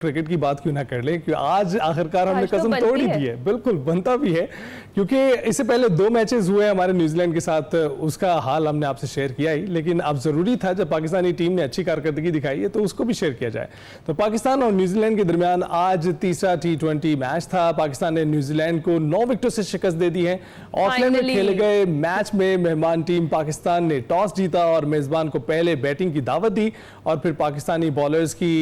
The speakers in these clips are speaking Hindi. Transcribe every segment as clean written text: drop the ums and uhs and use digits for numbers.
क्रिकेट की बात क्यों ना कर ले, क्योंकि आज आखिरकार हमने कसम तोड़ ही दी है। बिल्कुल बनता भी है, क्योंकि इससे पहले 2 मैचेस हुए हमारे न्यूजीलैंड के साथ, उसका हाल हमने आपसे शेयर किया ही, लेकिन अब जरूरी था जब पाकिस्तानी टीम ने अच्छी कारकर्दगी दिखाई है तो उसको भी शेयर किया जाए। तो पाकिस्तान और न्यूजीलैंड के दरमियान आज तीसरा T20 मैच था। पाकिस्तान ने न्यूजीलैंड को 9 विकेटों से शिकस्त दे दी है। ऑकलैंड में खेले गए मैच में मेहमान टीम पाकिस्तान ने टॉस जीता और मेजबान को पहले बैटिंग की दावत दी, और फिर पाकिस्तानी बॉलर्स की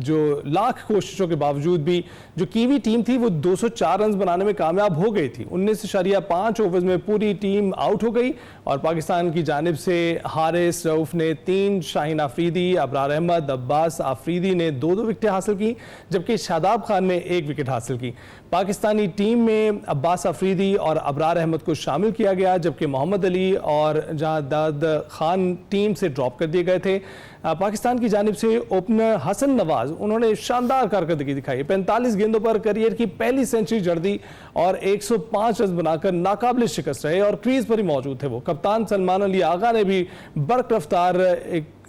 जो लाख कोशिशों के बावजूद भी जो कीवी टीम थी वो 204 रन बनाने में कामयाब हो गई थी। 19.5 ओवर्स में पूरी टीम आउट हो गई और पाकिस्तान की जानिब से हारिस रऊफ ने 3, शाहीन अफरीदी, अबरार अहमद, अब्बास अफरीदी ने 2-2 विकेटें हासिल की, जबकि शादाब खान ने 1 विकेट हासिल की। पाकिस्तानी टीम में अब्बास अफरीदी और अबरार अहमद को शामिल किया गया, जबकि मोहम्मद अली और जहादाद खान टीम से ड्रॉप कर दिए गए थे। पाकिस्तान की जानिब से ओपनर हसन नवाज, उन्होंने शानदार कारकर्दगी दिखाई। 45 गेंदों पर करियर की पहली सेंचुरी जड़ दी और 105 रन बनाकर नाकाबिल शिकस्त रहे और क्रीज पर ही मौजूद थे वो। कप्तान सलमान अली आगा ने भी बरक रफ्तार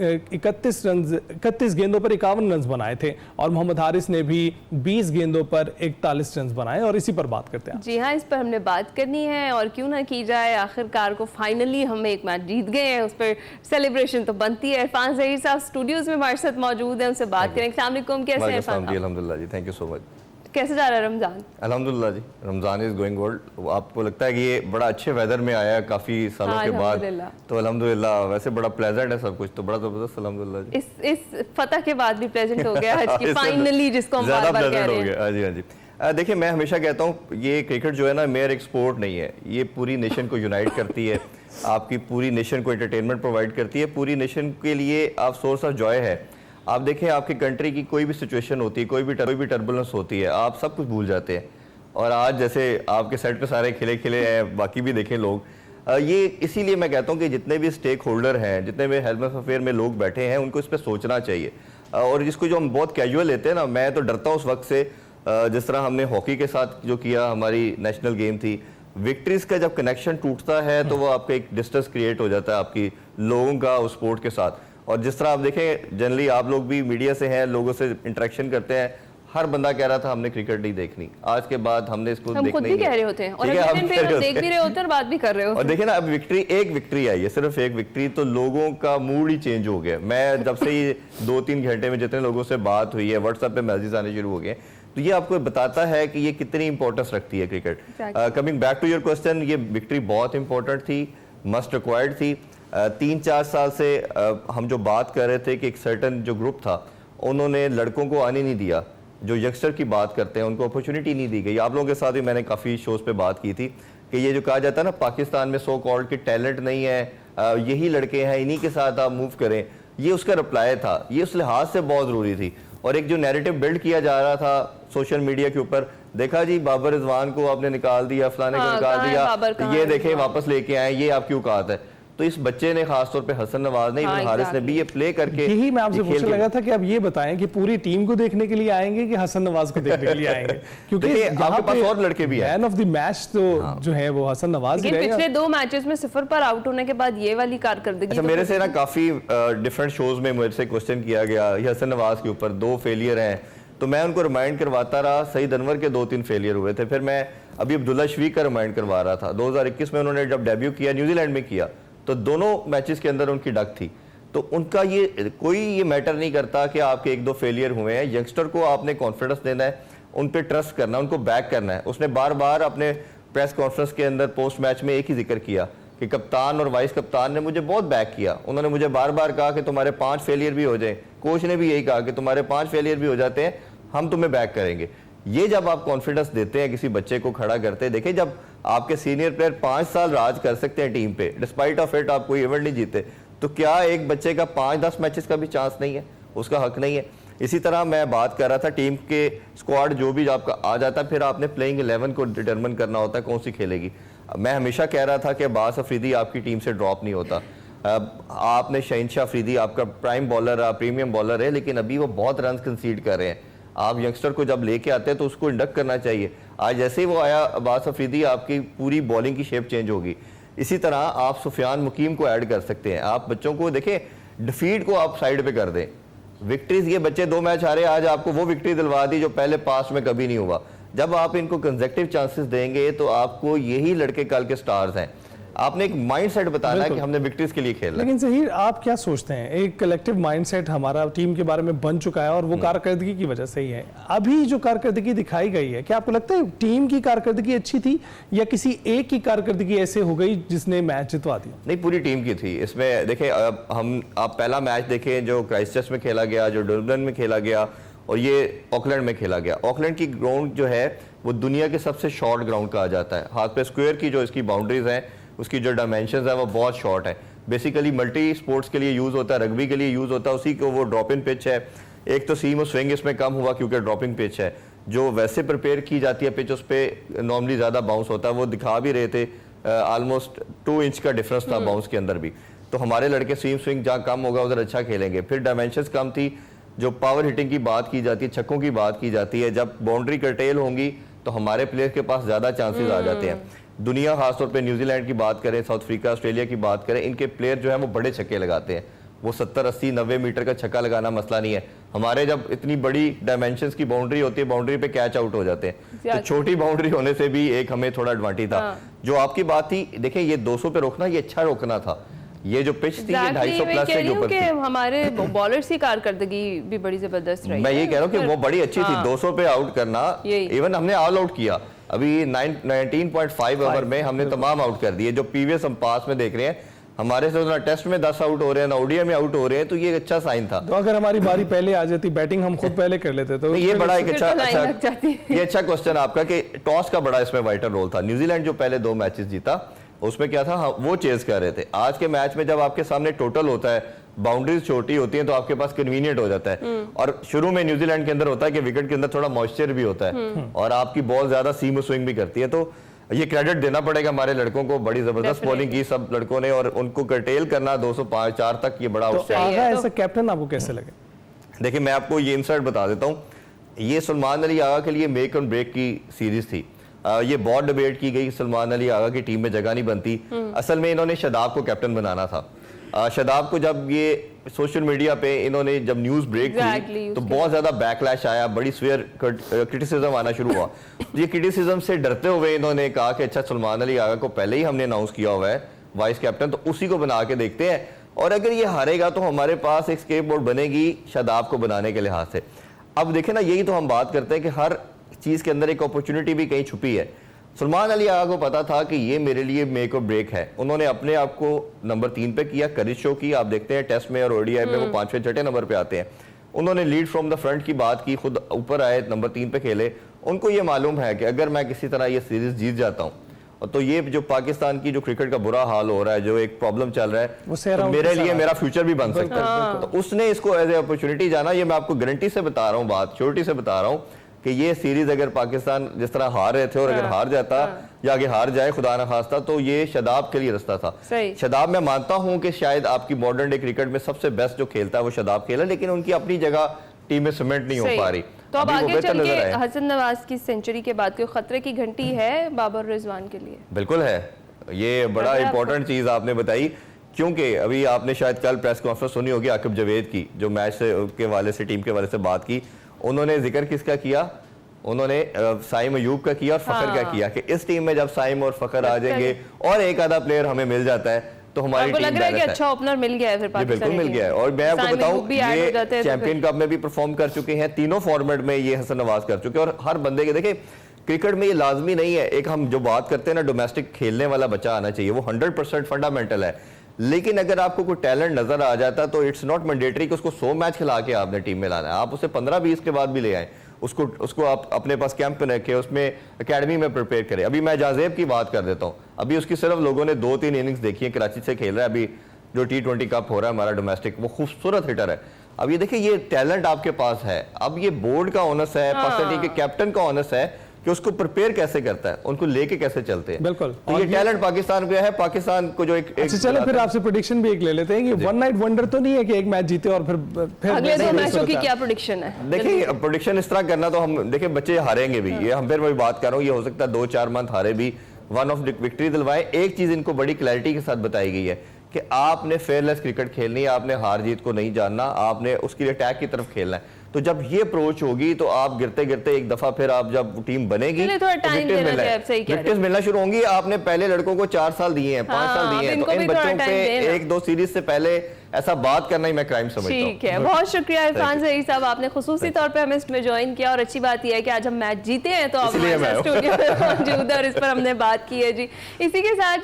31 गेंदों पर 51 रन बनाए थे और मोहम्मद हारिस ने भी 20 गेंदों पर 41 रन बनाए। और इसी पर बात करते हैं। जी हाँ, इस पर हमने बात करनी है और क्यों ना की जाए, आखिरकार को फाइनली हम एक मैच जीत गए हैं, उस पर सेलिब्रेशन तो बनती है। इरफान ज़हीर साहब स्टूडियोज में हमारे साथ मौजूद हैं, उनसे बात करें। अस्सलाम वालेकुम, कैसे हैं इरफान? अल्हम्दुलिल्लाह जी, थैंक यू सो मच। कैसे जा रहा है रमजान? अल्हम्दुलिल्लाह जी, रमजान इज गोइंग गुड। आपको लगता है कि ये बड़ा अच्छे वेदर में आया है काफी सालों के बाद, तो अल्हम्दुलिल्लाह वैसे बड़ा प्लेजेंट है सब कुछ, तो बड़ा जबरदस्त अल्हम्दुलिल्लाह जी। इस फतह के बाद भी प्लेजेंट हो गया आज की फाइनली, जिसको हम बार बार कह रहे हैं। हाँ जी, हाँ जी। देखिए, मैं हमेशा कहता हूँ ये क्रिकेट जो है ना, मेयर एक स्पोर्ट नहीं है, ये पूरी नेशन को यूनाइट करती है, आपकी पूरी नेशन को एंटरटेनमेंट प्रोवाइड करती है, पूरी नेशन के लिए आप सोर्स ऑफ जॉय है। आप देखें, आपकी कंट्री की कोई भी सिचुएशन होती है, कोई भी टर्बुलेंस होती है, आप सब कुछ भूल जाते हैं। और आज जैसे आपके साइड पे सारे खिले हैं, बाकी भी देखें लोग, ये इसीलिए मैं कहता हूँ कि जितने भी स्टेक होल्डर हैं, जितने भी हेल्थ अफेयर में लोग बैठे हैं, उनको इस पर सोचना चाहिए। और जिसको जो हम बहुत कैजुअल लेते हैं ना, मैं तो डरता हूँ उस वक्त से, जिस तरह हमने हॉकी के साथ जो किया, हमारी नेशनल गेम थी, विक्ट्रीज का जब कनेक्शन टूटता है तो वो आपका एक डिस्टेंस क्रिएट हो जाता है आपकी लोगों का उस स्पोर्ट के साथ। और जिस तरह आप देखें, जनरली आप लोग भी मीडिया से हैं, लोगों से इंटरेक्शन करते हैं, हर बंदा कह रहा था हमने क्रिकेट नहीं देखनी, आज के बाद हमने इसको देखना ही है। हम खुद भी कह रहे होते हैं और देख भी रहे होते हैं और बात भी कर रहे होते हैं। और देखिए ना, अब एक विक्ट्री आई है, सिर्फ एक विक्ट्री, तो लोगों का मूड ही चेंज हो गया। मैं जब से ही 2-3 घंटे में जितने लोगों से बात हुई है, व्हाट्सएप पे मैसेज आने शुरू हो गए, तो ये आपको बताता है कि ये कितनी इंपॉर्टेंस रखती है cricket. Coming back to your question, ये विक्ट्री बहुत इंपॉर्टेंट थी, मस्ट रिक्वायर्ड थी। 3-4 साल से हम जो बात कर रहे थे कि एक सर्टन जो ग्रुप था, उन्होंने लड़कों को आने नहीं दिया, जो यंगस्टर की बात करते हैं उनको अपॉर्चुनिटी नहीं दी गई। आप लोगों के साथ भी मैंने काफ़ी शोज़ पे बात की थी कि ये जो कहा जाता है ना, पाकिस्तान में सो कॉल्ड कि टैलेंट नहीं है, यही लड़के हैं, इन्हीं के साथ आप मूव करें, ये उसका रिप्लाई था। ये उस लिहाज से बहुत ज़रूरी थी। और एक जो नैरेटिव बिल्ड किया जा रहा था सोशल मीडिया के ऊपर, देखा जी बाबर रिजवान को आपने निकाल दिया, फलाने को निकाल दिया, ये देखें वापस लेके आए, ये आपकी औकात है। तो इस बच्चे ने खासतौर पे हसन नवाज ने, इब्न हारिस ने भी ये प्ले करके, यही मैं आपसे पूछने लगा था कि अब ये बताएं कि पूरी टीम को देखने के लिए आएंगे कि हसन नवाज को देखने के लिए आएंगे, क्योंकि आपके पास और लड़के भी हैं। मैन ऑफ द मैच तो जो है वो हसन नवाज ही रहेगा। पिछले 2 मैचेस में 0 पर आउट होने के बाद ये वाली कारकर्दगी। अच्छा, मेरे से ना काफी डिफरेंट शोज में मुझे से क्वेश्चन किया गया हसन नवाज के ऊपर, 2 फेलियर हैं, तो मैं उनको रिमाइंड करवाता रहा। सईद अनवर के 2-3 फेलियर हुए थे, फिर मैं अभी अब्दुल्ला शफीक का रिमाइंड करवा रहा था। 2021 में उन्होंने जब डेब्यू किया, न्यूजीलैंड में किया, तो दोनों मैचेस के अंदर उनकी डक थी। तो उनका ये मैटर नहीं करता कि आपके 1-2 फेलियर हुए हैं। यंगस्टर को आपने कॉन्फिडेंस देना है, उन पे ट्रस्ट करना है, उनको बैक करना है। उसने बार बार अपने प्रेस कॉन्फ्रेंस के अंदर पोस्ट मैच में एक ही जिक्र किया कि कप्तान और वाइस कप्तान ने मुझे बहुत बैक किया। उन्होंने मुझे बार बार कहा कि तुम्हारे 5 फेलियर भी हो जाए, कोच ने भी यही कहा कि तुम्हारे 5 फेलियर भी हो जाते हैं, हम तुम्हें बैक करेंगे। ये जब आप कॉन्फिडेंस देते हैं, किसी बच्चे को खड़ा करते हैं, देखिए जब आपके सीनियर प्लेयर 5 साल राज कर सकते हैं टीम पे, डिस्पाइट ऑफ इट आप कोई इवेंट नहीं जीते, तो क्या एक बच्चे का 5-10 मैचेस का भी चांस नहीं है? उसका हक नहीं है? इसी तरह मैं बात कर रहा था, टीम के स्क्वाड जो भी आपका आ जाता है, फिर आपने प्लेइंग 11 को डिटरमिन करना होता है कौन सी खेलेगी। मैं हमेशा कह रहा था कि अब्बास अफरीदी आपकी टीम से ड्रॉप नहीं होता। आपने शहीनशाह अफरीदी आपका प्राइम बॉलर, प्रीमियम बॉलर है, लेकिन अभी वो बहुत रन कंसीड कर रहे हैं। आप यंगस्टर को जब लेके आते हैं तो उसको इंडक्ट करना चाहिए। आज जैसे ही वो आया अब्बास अफरीदी, आपकी पूरी बॉलिंग की शेप चेंज होगी। इसी तरह आप सुफियान मुकीम को ऐड कर सकते हैं। आप बच्चों को देखें, डिफीट को आप साइड पे कर दें, विक्ट्रीज ये बच्चे 2 मैच हारे, आज आपको वो विक्ट्री दिलवा दी जो पहले पास्ट में कभी नहीं हुआ। जब आप इनको कंसेक्टिव चांसेस देंगे तो आपको यही लड़के कल के स्टार्स हैं। आपने एक माइंडसेट बताना है कि हमने विक्ट्रीज के लिए खेलना है। लेकिन ज़हीर, आप क्या सोचते हैं, एक कलेक्टिव माइंडसेट हमारा टीम के बारे में बन चुका है और वो कारकर्दगी की वजह से ही है। अभी जो कारकर्दगी दिखाई गई है, क्या आपको लगता है टीम की कारकर्दगी अच्छी थी या किसी एक की कारकर्दगी ऐसे हो गई जिसने मैच जितवा दिया? नहीं, पूरी टीम की थी इसमें। देखें, आप पहला मैच देखें जो क्राइस्टचर्च में खेला गया, जो डर्बन में खेला गया और ये ऑकलैंड में खेला गया। ऑकलैंड की ग्राउंड जो है वो दुनिया के सबसे शॉर्ट ग्राउंड कहा जाता है। हाथ पे स्क्वायर की जो इसकी बाउंड्रीज हैं, उसकी जो डायमेंशंस है वो बहुत शॉर्ट है। बेसिकली मल्टी स्पोर्ट्स के लिए यूज़ होता है, रग्बी के लिए यूज़ होता है। उसी को वो ड्रॉप इन पिच है। एक तो सीम और स्विंग इसमें कम हुआ क्योंकि ड्रॉपिंग पिच है। जो वैसे प्रिपेयर की जाती है पिच, उस पर नॉर्मली ज़्यादा बाउंस होता है। वो दिखा भी रहे थे, ऑलमोस्ट 2 इंच का डिफरेंस था बाउंस के अंदर भी। तो हमारे लड़के सीम स्विंग जहाँ कम होगा उधर अच्छा खेलेंगे। फिर डायमेंशंस कम थी। जो पावर हिटिंग की बात की जाती है, छक्कों की बात की जाती है, जब बाउंड्री कर्टेल होंगी तो हमारे प्लेयर के पास ज़्यादा चांसेस आ जाते हैं। दुनिया खासतौर पे न्यूजीलैंड की बात करें, साउथ अफ्रीका, ऑस्ट्रेलिया की बात करें, इनके प्लेयर जो है वो बड़े छक्के लगाते हैं। वो 70, 80, 90 मीटर का छक्का लगाना मसला नहीं है। हमारे जब इतनी बड़ी डायमेंशंस की बाउंड्री होती है, बाउंड्री पे कैच आउट हो जाते हैं। तो छोटी बाउंड्री होने से भी एक हमें थोड़ा एडवांटेज था। जो आपकी बात थी, देखें ये 200 पे रोकना, ये अच्छा रोकना था। ये जो पिच थी, ये 250 प्लस से ऊपर थी। हमारे बॉलर्स की कारकर्दगी भी बड़ी जबरदस्त रही। मैं ये कह रहा हूँ कि वो बड़ी अच्छी थी। 200 पे आउट करना, इवन हमने ऑल आउट किया। अभी 19.5 ओवर में हमने तमाम आउट कर दिए। जो प्रीवियस हम पास में देख रहे हैं, हमारे से ना टेस्ट में 10 आउट हो रहे हैं, ना ओडीआई में आउट हो रहे हैं, तो ये अच्छा साइन था। तो अगर हमारी बारी पहले आ जाती, बैटिंग हम खुद पहले कर लेते तो ये बड़ा एक अच्छा क्वेश्चन आपका कि टॉस का बड़ा इसमें वाइटल रोल था। न्यूजीलैंड जो पहले 2 मैचेस जीता, उसमें क्या था, वो चेज कर रहे थे। आज के मैच में जब आपके सामने टोटल होता है, बाउंड्रीज छोटी होती हैं, तो आपके पास कन्वीनियंट हो जाता है। और शुरू में न्यूजीलैंड के अंदर होता है कि विकेट के अंदर थोड़ा मॉइस्चर भी होता है और आपकी बॉल ज्यादा सीम स्विंग भी करती है। तो ये क्रेडिट देना पड़ेगा हमारे लड़कों को, बड़ी जबरदस्त बॉलिंग की सब लड़कों ने और उनको कर्टेल करना 205, 4 तक, ये बड़ा आउटस्टैंडिंग है। ऐसा कैप्टन आपको कैसे लगे? देखिए, मैं आपको ये इंसाइट बता देता हूँ। ये सलमान अली आगा के लिए मेक एंड ब्रेक की सीरीज थी। ये बहुत डिबेट की गई, सलमान अली आगा की टीम में जगह नहीं बनती। असल में इन्होंने शादाब को कैप्टन बनाना था। शादाब को जब ये सोशल मीडिया पे इन्होंने जब न्यूज़ ब्रेक हुई तो बहुत ज़्यादा बैकलैश आया, बड़ी स्वेयर क्रिटिसिज्म आना शुरू हुआ। ये क्रिटिसिज्म से डरते हुए इन्होंने कहा कि अच्छा, सलमान अली आगा को पहले ही हमने अनाउंस किया हुआ है वाइस कैप्टन, तो उसी को बना के देखते हैं और अगर ये हारेगा तो हमारे पास एक स्केप बोर्ड बनेगी शादाब को बनाने के लिहाज से। अब देखें ना, यही तो हम बात करते हैं कि हर चीज़ के अंदर एक अपॉर्चुनिटी भी कहीं छुपी है। सलमान अली आगा को पता था कि ये मेरे लिए मेक और ब्रेक है। उन्होंने अपने आप को नंबर 3 पे किया, करिश शो की। आप देखते हैं टेस्ट में और ओडीआई में वो 5वें 6ठे नंबर पे आते हैं। उन्होंने लीड फ्रॉम द फ्रंट की बात की, खुद ऊपर आए, नंबर 3 पे खेले। उनको ये मालूम है कि अगर मैं किसी तरह ये सीरीज जीत जाता हूँ तो ये जो पाकिस्तान की जो क्रिकेट का बुरा हाल हो रहा है, जो एक प्रॉब्लम चल रहा है, तो मेरे लिए मेरा फ्यूचर भी बन सकता है। तो उसने इसको एज ए अपॉर्चुनिटी जाना। ये मैं आपको गारंटी से बता रहा हूँ, बात श्योरिटी से बता रहा हूँ कि ये सीरीज अगर पाकिस्तान जिस तरह हार रहे थे और अगर हार जाता या आगे हार जाए खुदा ना खास्ता, तो ये शादाब के लिए रास्ता था। शादाब, मैं मानता हूं कि शायद आपकी मॉडर्न डे क्रिकेट में सबसे बेस्ट जो खेलता है वो शादाब खेला, लेकिन उनकी अपनी जगह टीम में सीमेंट नहीं हो पा रही। तो अब आगे चल के हसन नवाज की सेंचुरी के बाद कोई खतरे की घंटी है बाबर रिजवान के लिए? बिल्कुल है। ये बड़ा इंपॉर्टेंट चीज आपने बताई, क्योंकि अभी आपने शायद कल प्रेस कॉन्फ्रेंस सुनी होगी आकिब जावेद की, जो मैच के वाले से, टीम के वाले से बात की। उन्होंने जिक्र किसका किया? उन्होंने साइम अयूब का किया और फखर का किया कि इस टीम में जब साइम और फखर आ जाएंगे और एक आधा प्लेयर हमें मिल जाता है तो हमारी टीम बैलेंस है। अच्छा ओपनर मिल गया है फिर पाकिस्तान, बिल्कुल मिल गया है। और मैं आपको बताऊं, ये चैंपियन कप में भी परफॉर्म कर चुके हैं, तीनों फॉर्मेट में ये हसन नवाज कर चुके हैं। और हर बंदे के, देखिए क्रिकेट में ये लाजमी नहीं है, एक हम जो बात करते हैं ना, डोमेस्टिक खेलने वाला बच्चा आना चाहिए, वो 100% फंडामेंटल है। लेकिन अगर आपको कोई टैलेंट नजर आ जाता तो इट्स नॉट मैंडेटरी कि उसको 100 मैच खिला के आपने टीम में लाना है। आप उसे 15-20 के बाद भी ले आए, उसको आप अपने पास कैंप में रखें, उसमें एकेडमी में प्रिपेयर करें। अभी मैं जाजेब की बात कर देता हूँ। अभी उसकी सिर्फ लोगों ने 2-3 इनिंग्स देखी है, कराची से खेल रहा है। अभी जो T20 कप हो रहा है हमारा डोमेस्टिक, वो खूबसूरत हिटर है। अब ये देखिए, ये टैलेंट आपके पास है। अब ये बोर्ड का ऑनस है, पाकिस्तान टीम के कैप्टन का ऑनस है कि उसको प्रिपेयर कैसे करता है, उनको लेके कैसे चलते हैं। बिल्कुल, तो ये टैलेंट पाकिस्तान को है। पाकिस्तान को जो एक अच्छा, चलो फिर आपसे प्रेडिक्शन भी एक ले लेते हैं कि वन नाइट वंडर तो नहीं है कि एक मैच जीते और फिर अगले 2 मैचों की क्या प्रेडिक्शन है? देखिए, प्रेडिक्शन इस तरह करना तो हम देखिए, बच्चे हारेंगे भी, ये हम फिर वही बात कर रहा हूँ, ये हो सकता है 2-4 मंथ हारे भी, 1 ऑफ विक्ट्री दिलवाए। एक चीज इनको बड़ी क्लैरिटी के साथ बताई गई है कि आपने फेयरलेस क्रिकेट खेलनी है, आपने हार जीत को नहीं जानना, आपने उसके लिए अटैक की तरफ खेलना है। तो जब ये अप्रोच होगी तो आप गिरते गिरते एक दफा फिर आप जब टीम बनेगी विक्टिम्स मिलना शुरू होंगी। आपने पहले लड़कों को 4 साल दिए हैं, 5 साल दिए हैं, तो इन बच्चों पे 1-2 सीरीज से पहले ऐसा बात करना ही मैं क्राइम समझता हूं। ठीक है, बहुत शुक्रिया इरफान ज़हीर साहब, आपने खुसूसी तौर पे हमें इसमें ज्वाइन किया और अच्छी बात यह है कि आज हम मैच जीते हैं तो आप हमारे साथ स्टूडियो में मौजूद है और इस पर हमने बात की है जी। इसी के साथ